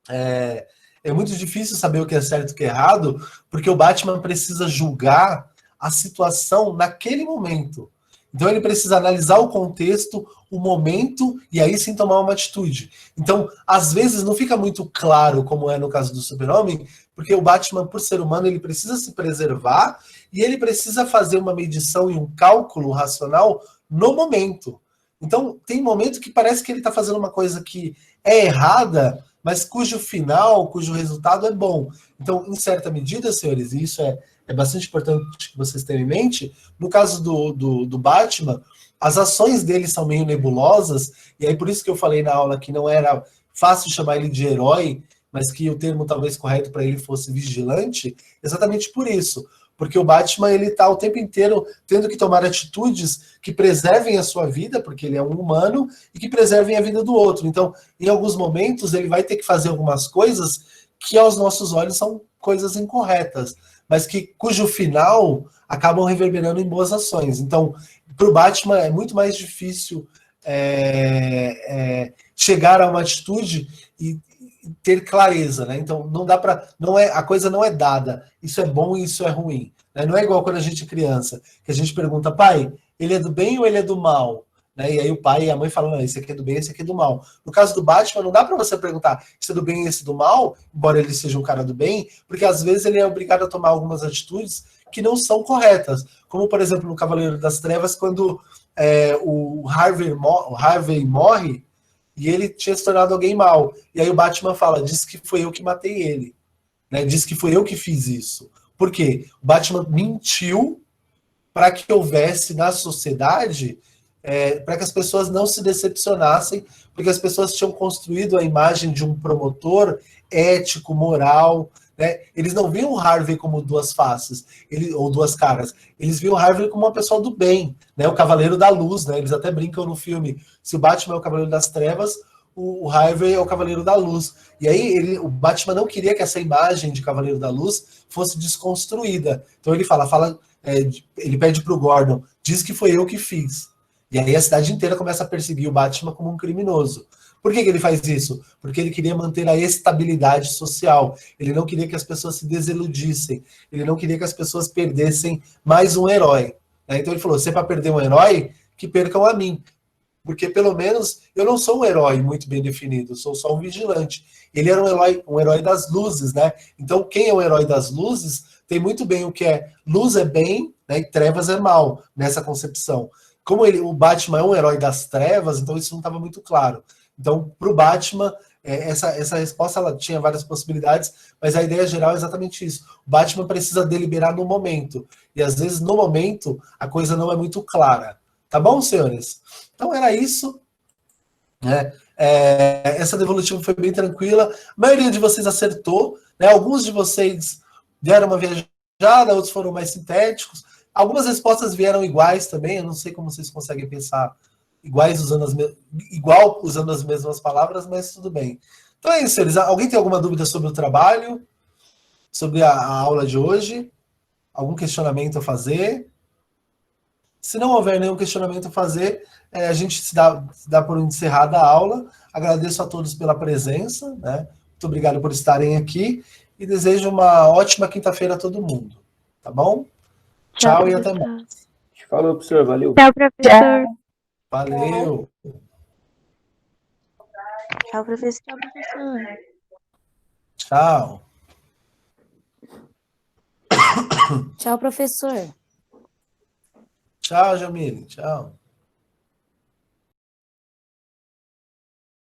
é muito difícil saber o que é certo e o que é errado, porque o Batman precisa julgar a situação naquele momento. Então ele precisa analisar o contexto, o momento, e aí sim tomar uma atitude. Então, às vezes, não fica muito claro, como é no caso do Super-Homem, porque o Batman, por ser humano, ele precisa se preservar e ele precisa fazer uma medição e um cálculo racional no momento. Então, tem momento que parece que ele está fazendo uma coisa que é errada, mas cujo final, cujo resultado é bom. Então, em certa medida, senhores, e isso é bastante importante que vocês tenham em mente, no caso do Batman, as ações dele são meio nebulosas, e aí por isso que eu falei na aula que não era fácil chamar ele de herói, mas que o termo talvez correto para ele fosse vigilante, exatamente por isso. Porque o Batman, ele está o tempo inteiro tendo que tomar atitudes que preservem a sua vida, porque ele é um humano, e que preservem a vida do outro. Então, em alguns momentos, ele vai ter que fazer algumas coisas que aos nossos olhos são coisas incorretas, mas cujo final acabam reverberando em boas ações. Então, para o Batman é muito mais difícil chegar a uma atitude e ter clareza, né? Então não dá para, a coisa não é dada. Isso é bom e isso é ruim, né? Não é igual quando a gente é criança, que a gente pergunta, pai, ele é do bem ou ele é do mal? Né? E aí o pai e a mãe falam, não, esse aqui é do bem, esse aqui é do mal. No caso do Batman, não dá para você perguntar se é do bem e esse do mal, embora ele seja um cara do bem, porque às vezes ele é obrigado a tomar algumas atitudes que não são corretas. Como, por exemplo, no Cavaleiro das Trevas, quando o Harvey morre, e ele tinha se tornado alguém mau. E aí o Batman fala, diz que foi eu que matei ele. Né? Diz que foi eu que fiz isso. Por quê? O Batman mentiu para que houvesse na sociedade, para que as pessoas não se decepcionassem, porque as pessoas tinham construído a imagem de um promotor ético, moral. Né? Eles não viam o Harvey como duas faces, ou duas caras. Eles viam o Harvey como uma pessoa do bem, né? O Cavaleiro da Luz. Né? Eles até brincam no filme. Se o Batman é o Cavaleiro das Trevas, o Harvey é o Cavaleiro da Luz. E aí o Batman não queria que essa imagem de Cavaleiro da Luz fosse desconstruída. Então ele ele pede para o Gordon, diz que foi eu que fiz. E aí a cidade inteira começa a perseguir o Batman como um criminoso. Por que ele faz isso? Porque ele queria manter a estabilidade social. Ele não queria que as pessoas se desiludissem. Ele não queria que as pessoas perdessem mais um herói. Então ele falou, se é para perder um herói, que percam a mim. Porque pelo menos eu não sou um herói muito bem definido, eu sou só um vigilante. Ele era um herói das luzes, né? Então quem é o herói das luzes tem muito bem o que é luz é bem, né, e trevas é mal, nessa concepção. Como o Batman é um herói das trevas, então isso não estava muito claro. Então, para o Batman, essa resposta ela tinha várias possibilidades, mas a ideia geral é exatamente isso. O Batman precisa deliberar no momento. E às vezes, no momento, a coisa não é muito clara. Tá bom, senhores? Então era isso, né? Essa devolutiva foi bem tranquila. A maioria de vocês acertou, né? Alguns de vocês deram uma viajada, outros foram mais sintéticos. Algumas respostas vieram iguais também. Eu não sei como vocês conseguem pensar igual usando as mesmas palavras, mas tudo bem. Então é isso, senhores. Alguém tem alguma dúvida sobre o trabalho? Sobre a aula de hoje? Algum questionamento a fazer? Se não houver nenhum questionamento a fazer, a gente se dá por encerrada a aula. Agradeço a todos pela presença, né? Muito obrigado por estarem aqui e desejo uma ótima quinta-feira a todo mundo. Tá bom? Tchau e até mais. Falou, professor. Valeu. Tchau, professor. Valeu. Tchau, professor. Tchau, professor. Tchau. Tchau, professor. Tchau, Jamile. Tchau.